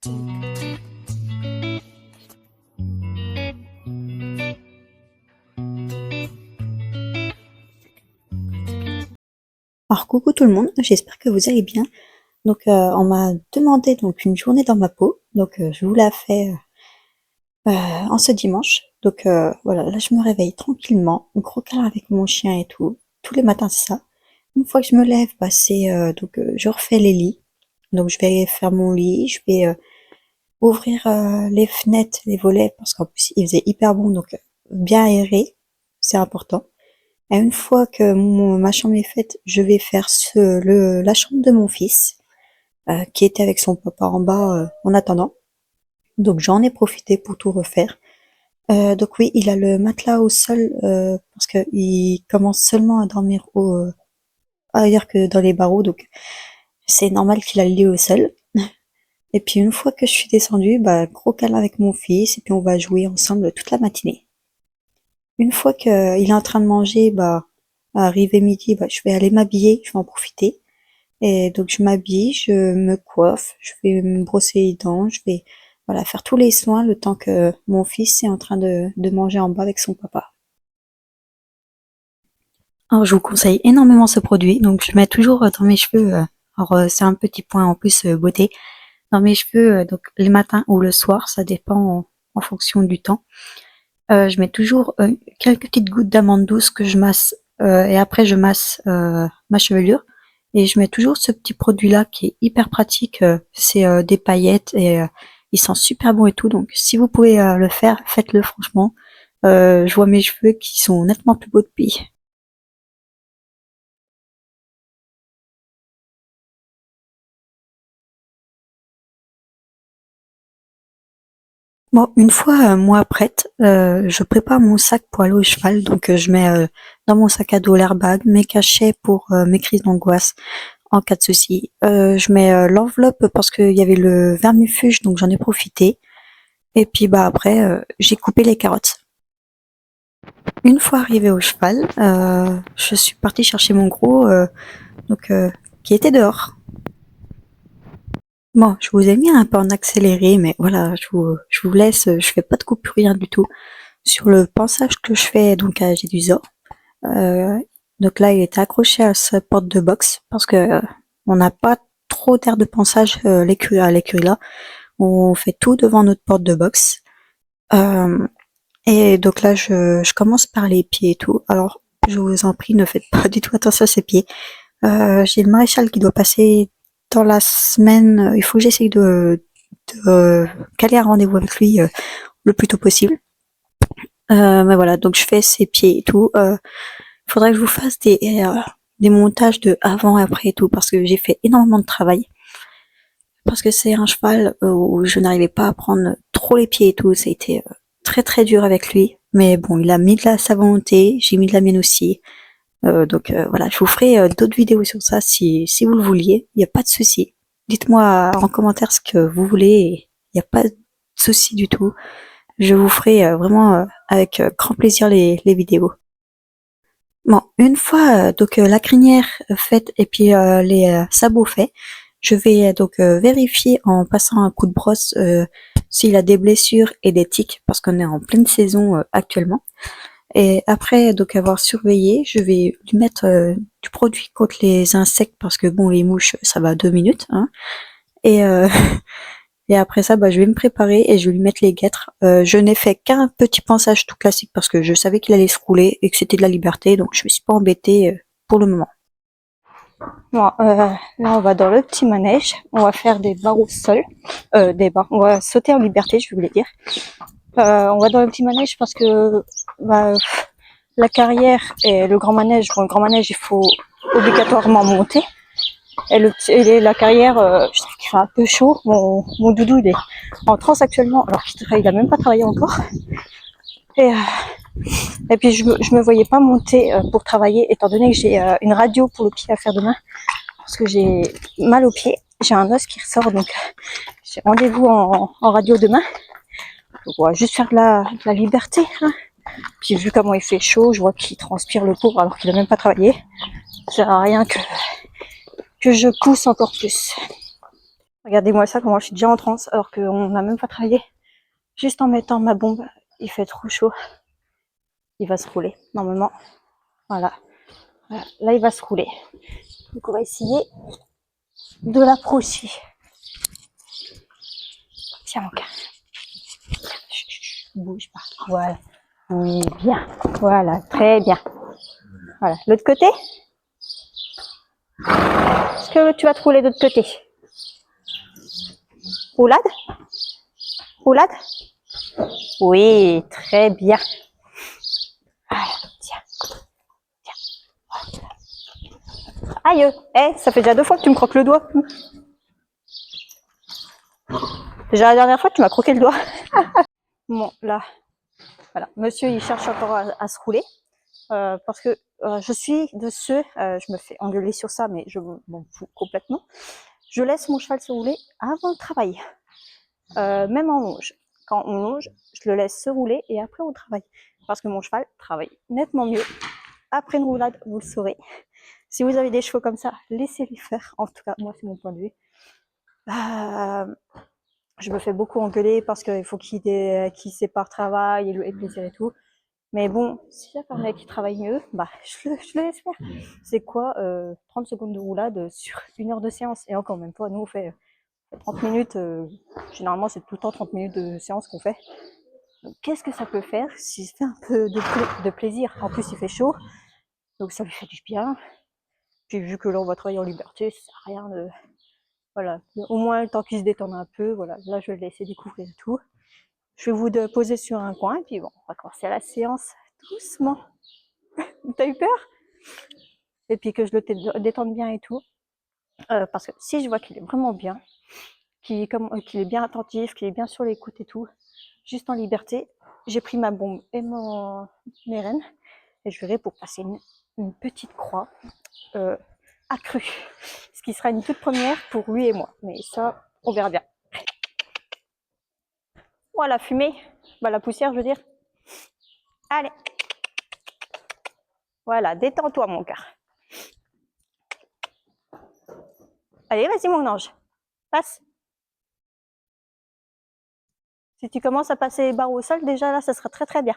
Alors coucou tout le monde, j'espère que vous allez bien. Donc on m'a demandé donc une journée dans ma peau, donc je vous la fais en ce dimanche. Donc voilà, là je me réveille tranquillement, gros câlin avec mon chien et tout. Tous les matins c'est ça. Une fois que je me lève, bah c'est donc je refais les lits. Donc je vais faire mon lit, je vais ouvrir les fenêtres, les volets parce qu'en plus il faisait hyper bon, donc bien aéré, c'est important. Et une fois que ma chambre est faite, je vais faire la chambre de mon fils, qui était avec son papa en bas en attendant. Donc j'en ai profité pour tout refaire. Donc oui, il a le matelas au sol parce qu'il commence seulement à dormir ailleurs que dans les barreaux, donc c'est normal qu'il a le lit au sol. Et puis une fois que je suis descendue, bah gros câlin avec mon fils et puis on va jouer ensemble toute la matinée. Une fois qu'il est en train de manger, bah arrivé midi, bah je vais aller m'habiller, je vais en profiter. Et donc je m'habille, je me coiffe, je vais me brosser les dents, je vais voilà faire tous les soins le temps que mon fils est en train de manger en bas avec son papa. Alors je vous conseille énormément ce produit, donc je mets toujours dans mes cheveux, alors c'est un petit point en plus beauté, dans mes cheveux donc les matins ou le soir, ça dépend en fonction du temps. Je mets toujours quelques petites gouttes d'amande douce que je masse et après je masse ma chevelure. Et je mets toujours ce petit produit-là qui est hyper pratique. C'est des paillettes et il sent super bon et tout. Donc si vous pouvez le faire, faites-le franchement. Je vois mes cheveux qui sont nettement plus beaux depuis. Bon, une fois moi prête, je prépare mon sac pour aller au cheval. Donc je mets dans mon sac à dos l'airbag, mes cachets pour mes crises d'angoisse en cas de souci. Je mets l'enveloppe parce qu'il y avait le vermifuge, donc j'en ai profité. Et puis bah après, j'ai coupé les carottes. Une fois arrivée au cheval, je suis partie chercher mon gros, donc qui était dehors. Bon, je vous ai mis un peu en accéléré, mais voilà, je vous laisse, je fais pas de coupure, rien du tout. Sur le pansage que je fais donc à Gédusor, euh, donc là il est accroché à sa porte de box parce que on n'a pas trop d'air de pansage à l'écurie là. On fait tout devant notre porte de box. Euh, et donc là je commence par les pieds et tout. Alors je vous en prie, ne faites pas du tout attention à ses pieds. J'ai le maréchal qui doit passer dans la semaine. Il faut que j'essaye de caler un rendez-vous avec lui le plus tôt possible. Mais voilà, donc je fais ses pieds et tout. Faudrait que je vous fasse des montages de avant et après et tout parce que j'ai fait énormément de travail. Parce que c'est un cheval où je n'arrivais pas à prendre trop les pieds et tout. Ça a été très très dur avec lui. Mais bon, il a mis de sa volonté, j'ai mis de la mienne aussi. Donc voilà, je vous ferai d'autres vidéos sur ça si vous le vouliez. Il n'y a pas de souci. Dites-moi en commentaire ce que vous voulez. Il n'y a pas de souci du tout. Je vous ferai vraiment avec grand plaisir les vidéos. Bon, une fois donc la crinière faite et puis les sabots faits, je vais donc vérifier en passant un coup de brosse s'il a des blessures et des tiques parce qu'on est en pleine saison actuellement. Et après donc avoir surveillé, je vais lui mettre du produit contre les insectes parce que bon les mouches ça va 2 minutes hein. Et et après ça bah je vais me préparer et je vais lui mettre les guêtres. Je n'ai fait qu'un petit pansage tout classique parce que je savais qu'il allait se rouler et que c'était de la liberté donc je me suis pas embêtée pour le moment. Bon, là on va dans le petit manège, on va faire des barres au sol, on va sauter en liberté je voulais dire. On va dans le petit manège parce que bah, la carrière et le grand manège, bon, le grand manège il faut obligatoirement monter. Et la carrière, je trouve qu'il fait un peu chaud. Mon doudou il est en transe actuellement alors qu'il a même pas travaillé encore. Et, et puis je me voyais pas monter pour travailler étant donné que j'ai une radio pour le pied à faire demain parce que j'ai mal au pied. J'ai un os qui ressort donc j'ai rendez-vous en radio demain. Donc on va juste faire de la liberté. Hein. Puis vu comment il fait chaud, je vois qu'il transpire le pauvre alors qu'il a même pas travaillé. Ça sert à rien que je pousse encore plus. Regardez-moi ça, comment je suis déjà en transe alors qu'on n'a même pas travaillé. Juste en mettant ma bombe, il fait trop chaud. Il va se rouler, normalement. Voilà. Voilà. Là, il va se rouler. Donc, on va essayer de l'approcher. Tiens, mon gars. Bouge pas. Voilà. Oui, bien. Voilà, très bien. Voilà. L'autre côté. Est-ce que tu vas te rouler de l'autre côté? Roulade? Roulade? Oui, très bien. Voilà, tiens. Aïe, ça fait déjà 2 fois que tu me croques le doigt. Déjà la dernière fois, tu m'as croqué le doigt. Bon, là, voilà. Monsieur, il cherche encore à se rouler. Parce que je suis de ceux, je me fais engueuler sur ça, mais je m'en fous complètement. Je laisse mon cheval se rouler avant le travail. Même en longe. Quand on longe, je le laisse se rouler et après on travaille. Parce que mon cheval travaille nettement mieux. Après une roulade, vous le saurez. Si vous avez des chevaux comme ça, laissez-les faire. En tout cas, moi, c'est mon point de vue. Je me fais beaucoup engueuler parce qu'il faut qu'il sépare travail et plaisir et tout. Mais bon, s'il y a un mec qui travaille mieux, bah, je le laisse faire. C'est quoi 30 secondes de roulade sur 1 heure de séance? Et encore même pas, nous on fait 30 minutes, généralement c'est tout le temps 30 minutes de séance qu'on fait. Qu'est-ce que ça peut faire si c'est un peu de plaisir? En plus il fait chaud, donc ça lui fait du bien. Puis vu que là on va travailler en liberté, ça sert à rien de... Voilà, au moins le temps qu'il se détende un peu, voilà, là je vais le laisser découvrir tout. Je vais vous poser sur un coin et puis bon, on va commencer la séance doucement. T'as eu peur? Et puis que je le détende bien et tout. Parce que si je vois qu'il est vraiment bien, qu'il est bien attentif, qu'il est bien sur l'écoute et tout, juste en liberté, j'ai pris ma bombe et mes rênes et je verrai pour passer une petite croix accrue. Ce qui sera une toute première pour lui et moi. Mais ça, on verra bien. Voilà, fumée. Bah, la poussière, je veux dire. Allez. Voilà, détends-toi, mon cœur. Allez, vas-y, mon ange. Passe. Si tu commences à passer les barres au sol, déjà là, ça sera très très bien.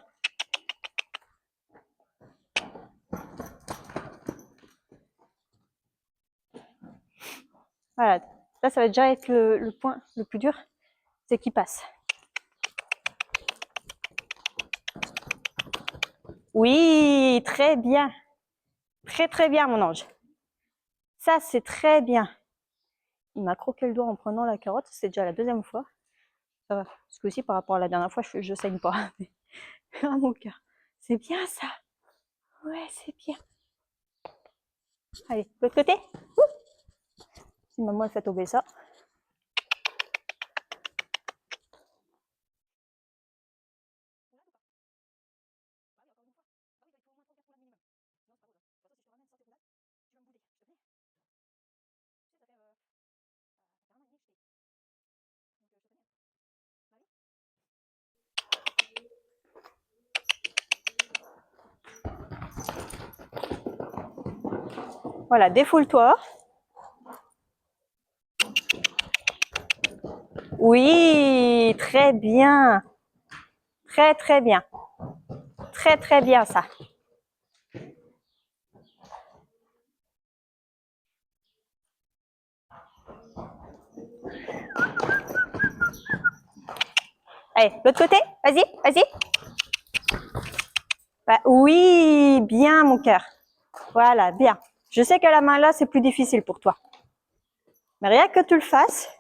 Voilà. Là, ça va déjà être le point le plus dur, c'est qu'il passe. Oui, très bien. Très très bien, mon ange. Ça, c'est très bien. Il m'a croqué le doigt en prenant la carotte. C'est déjà la 2e fois. Ça va. Parce que aussi, par rapport à la dernière fois, je saigne pas. Ah, mon cœur. C'est bien, ça. Ouais, c'est bien. Allez, de l'autre côté. Si maman elle fait tomber ça. Voilà, défoule-toi. Oui, très bien. Très très bien. Très très bien, ça. Allez, l'autre côté. Vas-y, vas-y. Bah, oui, bien, mon cœur. Voilà, bien. Je sais que la main là, c'est plus difficile pour toi. Mais rien que tu le fasses,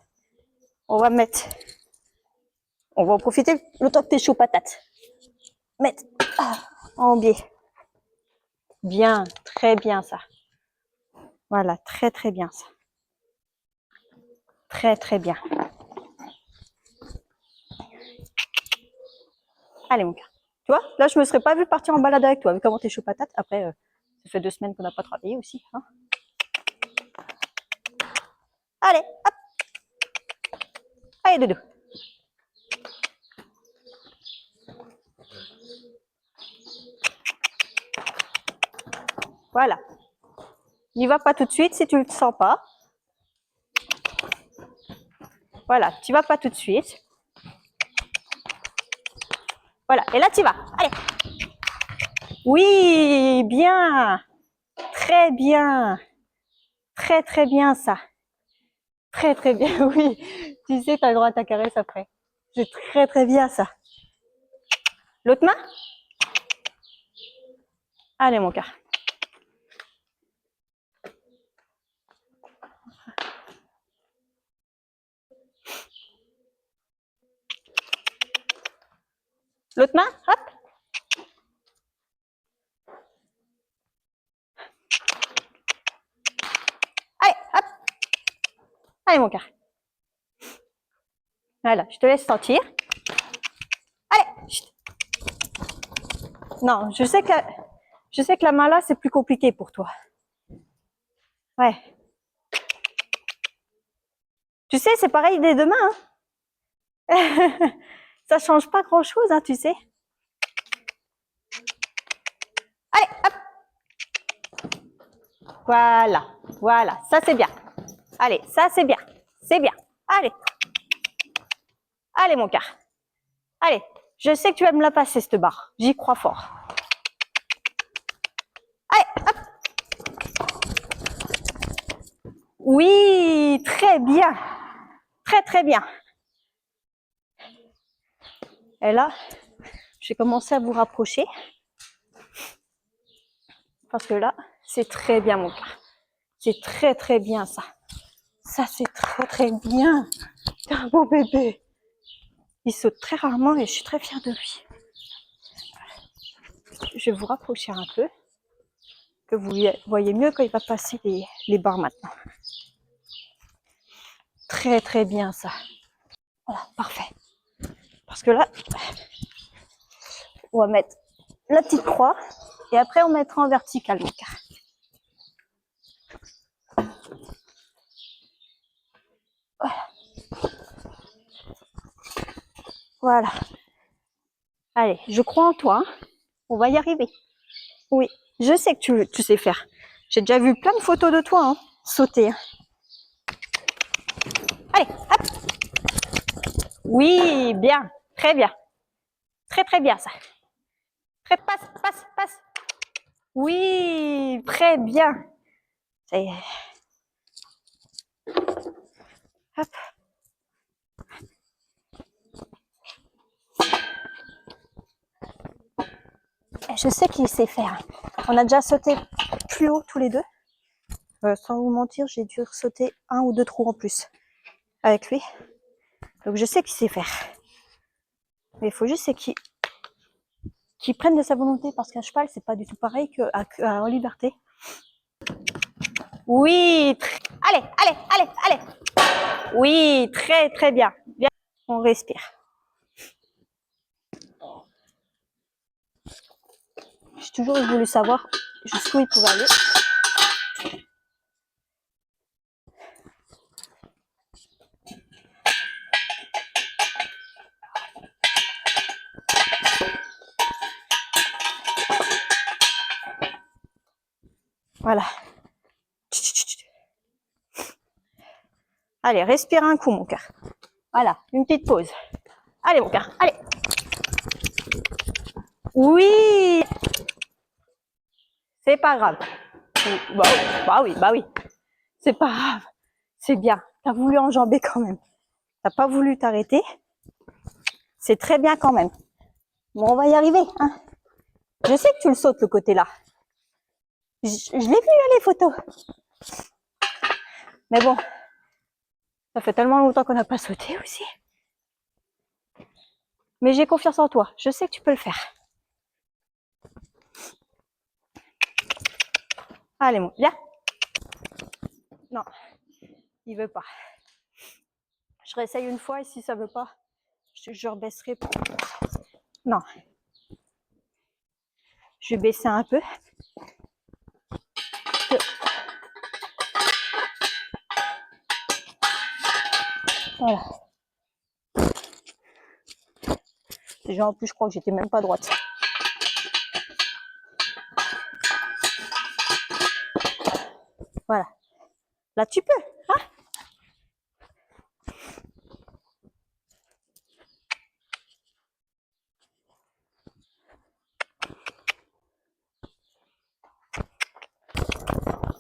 on va en profiter le temps que t'es chaud patate. Mettre en biais. Bien, très bien ça. Voilà, très très bien ça. Très très bien. Allez, mon cœur. Tu vois, là, je me serais pas vue partir en balade avec toi. Vu comment t'es chaud patate. Après, ça fait 2 semaines qu'on n'a pas travaillé aussi. Hein. Allez, hop. Allez, doudou. Voilà. N'y va pas tout de suite si tu ne le sens pas. Voilà, tu vas pas tout de suite. Voilà, et là tu vas. Allez. Oui, bien. Très bien. Très très bien ça. Très très bien, oui. Tu sais, tu as le droit à ta caresse après. C'est très très bien ça. L'autre main? Allez mon cœur. L'autre main? Hop. Allez, hop. Allez mon cœur. Voilà, je te laisse sentir. Allez. Chut. Non, je sais que la main là, c'est plus compliqué pour toi. Ouais. Tu sais, c'est pareil des deux mains. Hein. Ça change pas grand-chose, hein, tu sais. Allez, hop. Voilà, voilà, ça c'est bien. Allez, ça c'est bien, c'est bien. Allez, allez mon cœur. Allez, je sais que tu vas me la passer cette barre. J'y crois fort. Allez, hop. Oui, très bien. Très très bien. Et là, je vais commencer à vous rapprocher. Parce que là, c'est très bien mon cœur. C'est très très bien ça. Ça c'est très très bien. C'est un beau bébé. Il saute très rarement et je suis très fière de lui. Je vais vous rapprocher un peu. Que vous voyez mieux quand il va passer les barres maintenant. Très très bien ça. Voilà, parfait. Parce que là, on va mettre la petite croix et après on mettra en vertical mon cœur. Voilà. Voilà. Allez, je crois en toi. Hein. On va y arriver. Oui, je sais que tu sais faire. J'ai déjà vu plein de photos de toi hein, sauter. Allez, hop. Oui, bien. Très bien. Très très bien ça. Très, passe, passe, passe. Oui, très bien. Ça y est. Hop. Et je sais qu'il sait faire. On a déjà sauté plus haut tous les deux. Sans vous mentir, j'ai dû sauter un ou deux trous en plus avec lui. Donc je sais qu'il sait faire. Mais il faut juste qu'il prenne de sa volonté parce qu'un cheval, c'est pas du tout pareil qu'en liberté. Oui, allez, allez, allez, allez. Oui, très, très bien. Bien, on respire. J'ai toujours voulu savoir jusqu'où il pouvait aller. Voilà. Allez, respire un coup, mon cœur. Voilà, une petite pause. Allez, mon cœur, allez. Oui, c'est pas grave. Bah oui. C'est pas grave. C'est bien. T'as voulu enjamber quand même. T'as pas voulu t'arrêter. C'est très bien quand même. Bon, on va y arriver. Hein. Je sais que tu le sautes, le côté là. Je l'ai vu, les photos. Mais bon, ça fait tellement longtemps qu'on n'a pas sauté aussi. Mais j'ai confiance en toi. Je sais que tu peux le faire. Allez, mon, viens. Non, il veut pas. Je réessaye une fois et si ça veut pas, je rebaisserai. Non. Je vais baisser un peu. Voilà. Déjà, en plus, je crois que j'étais même pas droite. Voilà. Là, tu peux. Hein?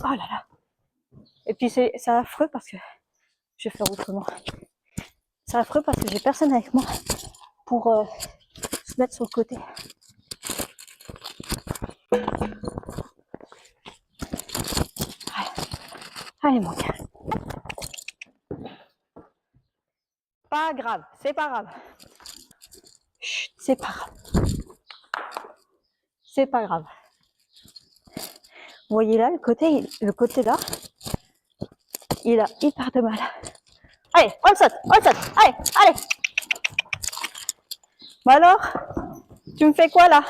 Oh là là. Et puis c'est affreux parce que je vais faire autrement. C'est affreux parce que j'ai personne avec moi pour se mettre sur le côté. Allez mon gars. Pas grave, c'est pas grave. Chut, c'est pas grave. C'est pas grave. Vous voyez là, le côté là, il a hyper de mal. Allez, on saute, allez, allez. Bah alors, tu me fais quoi là?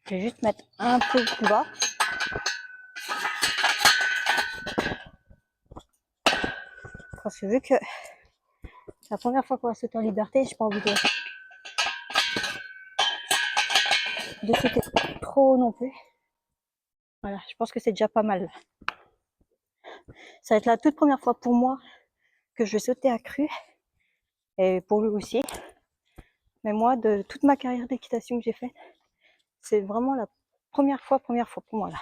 Je vais juste mettre un peu plus bas. Parce que vu que c'est la première fois qu'on va sauter en liberté, j'ai pas envie de sauter trop non plus. Voilà, je pense que c'est déjà pas mal. Ça va être la toute première fois pour moi que je vais sauter à cru. Et pour lui aussi. Mais moi, de toute ma carrière d'équitation que j'ai faite, c'est vraiment la première fois pour moi là.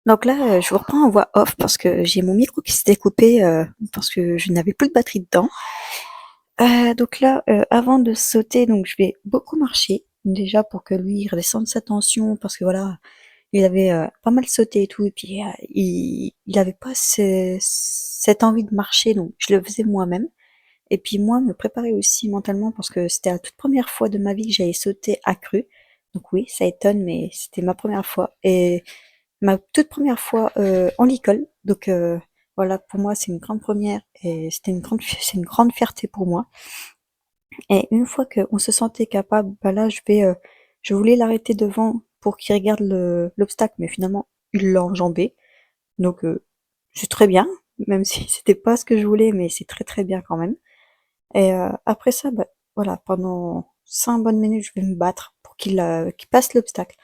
Donc là, je vous reprends en voix off parce que j'ai mon micro qui s'était coupé parce que je n'avais plus de batterie dedans. Donc là, avant de sauter, donc je vais beaucoup marcher déjà pour que lui il redescende sa tension parce que voilà, il avait pas mal sauté et tout et puis il avait pas cette envie de marcher donc je le faisais moi-même. Et puis moi, me préparer aussi mentalement parce que c'était la toute première fois de ma vie que j'allais sauter à cru. Donc oui, ça étonne, mais c'était ma première fois. Et ma toute première fois en l'école. Donc voilà, pour moi, c'est une grande première et c'est une grande fierté pour moi. Et une fois qu'on se sentait capable, bah là, je voulais l'arrêter devant pour qu'il regarde l'obstacle, mais finalement, il l'a enjambé. Donc c'est très bien, même si c'était pas ce que je voulais, mais c'est très très bien quand même. Et après ça, bah, voilà, pendant 5 bonnes minutes, je vais me battre pour qu'il passe l'obstacle,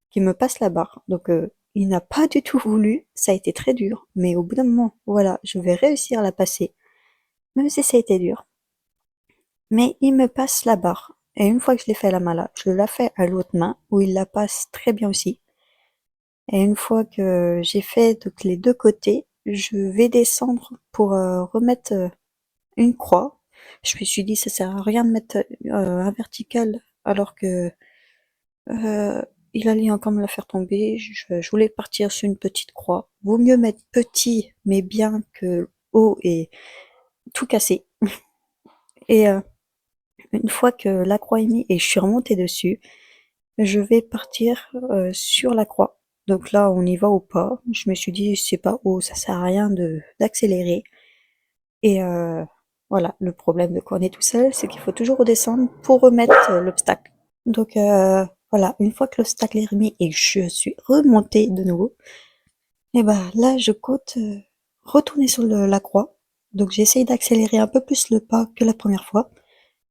qu'il me passe la barre. Donc il n'a pas du tout voulu, ça a été très dur, mais au bout d'un moment, voilà, je vais réussir à la passer, même si ça a été dur. Mais il me passe la barre. Et une fois que je l'ai fait à la main là, je la fais à l'autre main, où il la passe très bien aussi. Et une fois que j'ai fait donc les deux côtés, je vais descendre pour remettre une croix. Je me suis dit, ça sert à rien de mettre un vertical alors que euh, il allait encore me la faire tomber. Je voulais partir sur une petite croix. Vaut mieux mettre petit mais bien que haut et tout casser. Et une fois que la croix est mise et je suis remontée dessus, je vais partir sur la croix. Donc là, on y va au pas. Je me suis dit, c'est pas haut, ça sert à rien de d'accélérer. Et voilà, le problème de quand on est tout seul, c'est qu'il faut toujours redescendre pour remettre l'obstacle. Donc voilà, une fois que l'obstacle est remis et que je suis remontée de nouveau, et ben là je compte retourner sur la croix. Donc j'essaye d'accélérer un peu plus le pas que la première fois.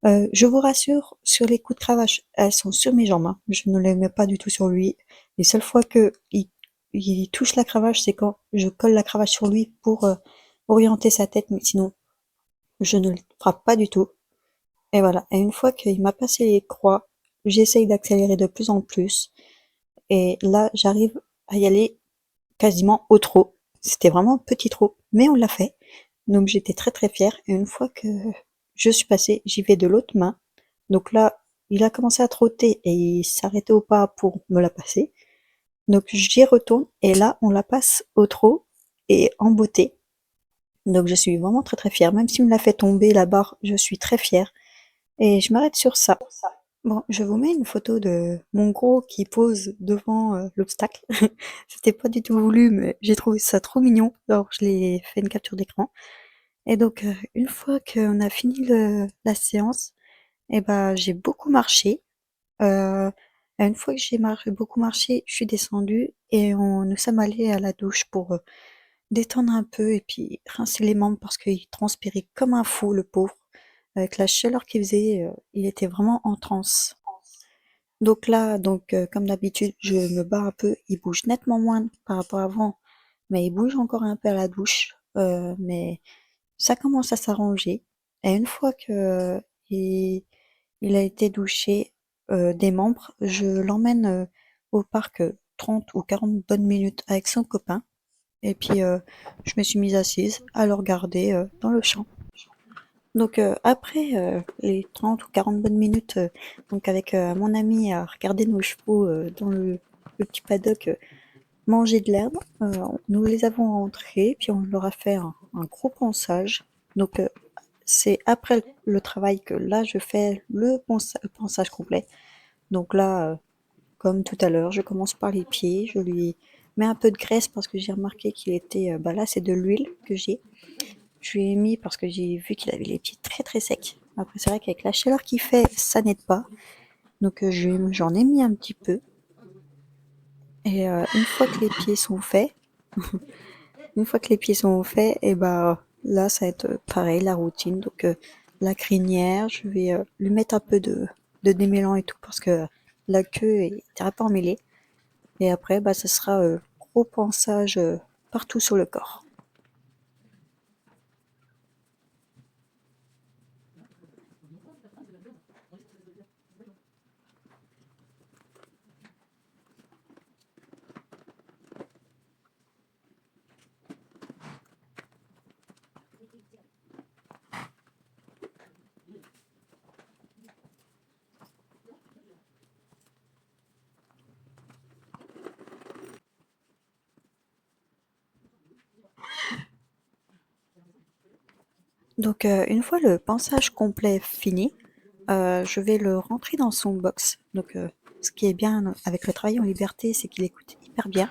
Je vous rassure, sur les coups de cravache, elles sont sur mes jambes, hein. Je ne les mets pas du tout sur lui. Les seules fois que il touche la cravache, c'est quand je colle la cravache sur lui pour orienter sa tête, mais sinon je ne le frappe pas du tout. Et voilà. Et une fois qu'il m'a passé les croix, j'essaye d'accélérer de plus en plus. Et là, j'arrive à y aller quasiment au trot. C'était vraiment un petit trot, mais on l'a fait. Donc j'étais très très fière. Et une fois que je suis passée, j'y vais de l'autre main. Donc là, il a commencé à trotter et il s'arrêtait au pas pour me la passer. Donc j'y retourne et là, on la passe au trot et en beauté. Donc je suis vraiment très très fière. Même s'il me l'a fait tomber la barre, je suis très fière. Et je m'arrête sur ça. Bon, je vous mets une photo de mon gros qui pose devant l'obstacle. C'était pas du tout voulu, mais j'ai trouvé ça trop mignon. Alors je l'ai fait une capture d'écran. Et donc une fois qu'on a fini la séance, eh ben j'ai beaucoup marché. Euh, une fois que beaucoup marché, je suis descendue et nous sommes allés à la douche pour détendre un peu et puis rincer les membres parce qu'il transpirait comme un fou, le pauvre. Avec la chaleur qu'il faisait, il était vraiment en transe. Donc là, comme d'habitude, je me bats un peu. Il bouge nettement moins par rapport à avant, mais il bouge encore un peu à la douche. Mais ça commence à s'arranger. Et une fois que Il a été douché des membres. Je l'emmène au parc 30 ou 40 bonnes minutes avec son copain. Et puis je me suis mise assise à le regarder dans le champ. Donc après les 30 ou 40 bonnes minutes, donc avec mon ami à regarder nos chevaux dans le petit paddock manger de l'herbe, nous les avons rentrés, puis on leur a fait un gros ponçage. Donc c'est après le travail que là je fais le ponçage complet. Donc là, comme tout à l'heure, je commence par les pieds, je lui mets un peu de graisse parce que j'ai remarqué qu'il était, bah là c'est de l'huile que j'ai. Je lui ai mis parce que j'ai vu qu'il avait les pieds très très secs. Après c'est vrai qu'avec la chaleur qu'il fait, ça n'aide pas. Donc j'en ai mis un petit peu. Et une fois que les pieds sont faits, une fois que les pieds sont faits, et bah là ça va être pareil la routine. Donc la crinière, je vais lui mettre un peu de démêlant et tout parce que la queue est un peu emmêlée. Et après bah ce sera gros pansage partout sur le corps. Donc une fois le pansage complet fini, je vais le rentrer dans son box. Donc ce qui est bien avec le travail en liberté, c'est qu'il écoute hyper bien.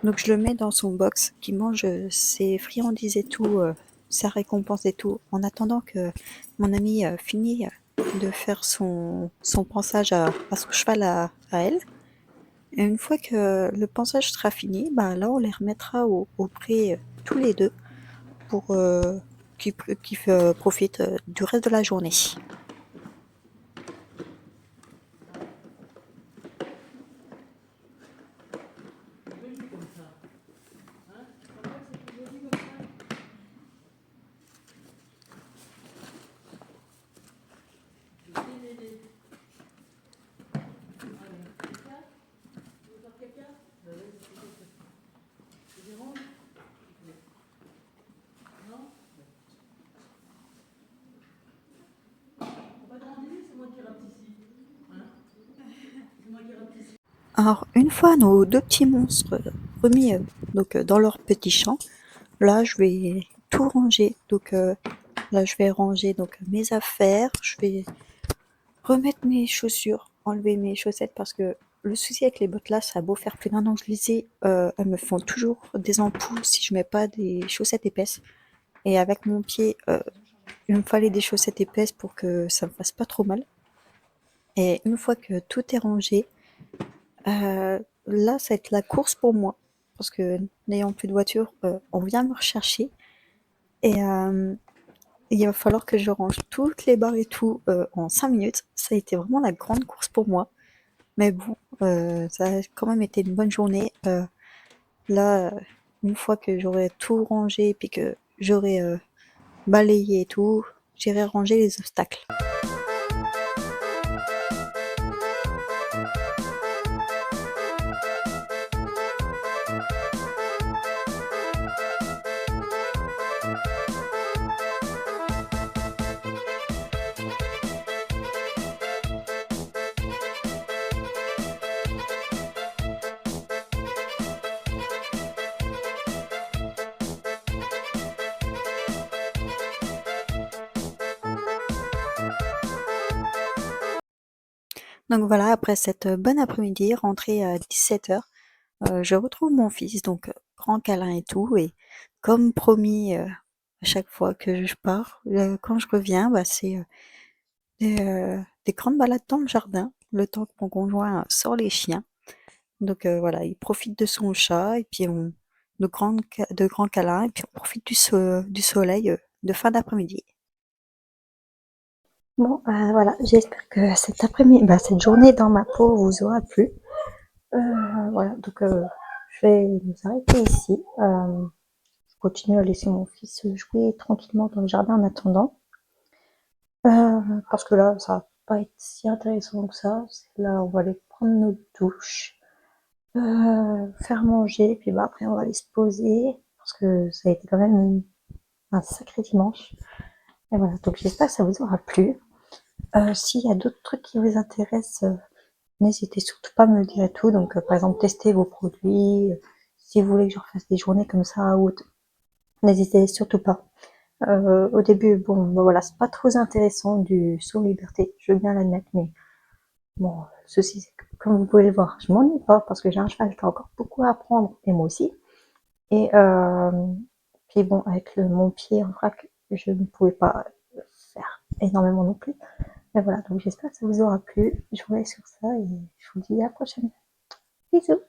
Donc je le mets dans son box, qui mange ses friandises et tout, sa récompense et tout, en attendant que mon ami finisse de faire son pansage à son cheval à elle. Et une fois que le pansage sera fini, bah là on les remettra au pré tous les deux pour qu'ils profitent du reste de la journée. Alors, une fois nos deux petits monstres remis donc dans leur petit champ, là je vais tout ranger. Donc là je vais ranger donc mes affaires, je vais remettre mes chaussures, enlever mes chaussettes parce que le souci avec les bottes là, ça a beau faire plus d'un an que je les ai, elles me font toujours des ampoules si je mets pas des chaussettes épaisses. Et avec mon pied, il me fallait des chaussettes épaisses pour que ça me fasse pas trop mal. Et une fois que tout est rangé, là, ça va être la course pour moi. Parce que n'ayant plus de voiture, on vient me rechercher. Et il va falloir que je range toutes les barres et tout en 5 minutes. Ça a été vraiment la grande course pour moi. Mais bon, ça a quand même été une bonne journée. Là, une fois que j'aurai tout rangé et puis que j'aurai balayé et tout, j'irai ranger les obstacles. Donc voilà, après cette bonne après-midi, rentrée à 17h, je retrouve mon fils, donc grand câlin et tout. Et comme promis, à chaque fois que je pars, quand je reviens, bah, c'est des grandes balades dans le jardin, le temps que mon conjoint sort les chiens. Donc voilà, il profite de son chat et puis de grands câlins et puis on profite du soleil de fin d'après-midi. Bon, voilà, j'espère que cet après-midi, bah, cette journée dans ma peau vous aura plu. Voilà, donc je vais nous arrêter ici. Je continue à laisser mon fils jouer tranquillement dans le jardin en attendant. Parce que là, ça va pas être si intéressant que ça. Là, on va aller prendre notre douche, faire manger, puis bah après on va aller se poser, parce que ça a été quand même un sacré dimanche. Et voilà, donc j'espère que ça vous aura plu. S'il y a d'autres trucs qui vous intéressent, n'hésitez surtout pas à me le dire et tout. Donc par exemple, tester vos produits, si vous voulez que je refasse des journées comme ça ou autre, n'hésitez surtout pas. Au début, bon, bah voilà, c'est pas trop intéressant du saut liberté, je veux bien l'admettre, mais bon, ceci, c'est que, comme vous pouvez le voir, je m'ennuie pas parce que j'ai un cheval qui a encore beaucoup à apprendre, et moi aussi. Et puis bon, avec mon pied en vrac, je ne pouvais pas faire énormément non plus. Mais voilà, donc j'espère que ça vous aura plu. Je vous laisse sur ça et je vous dis à la prochaine. Bisous!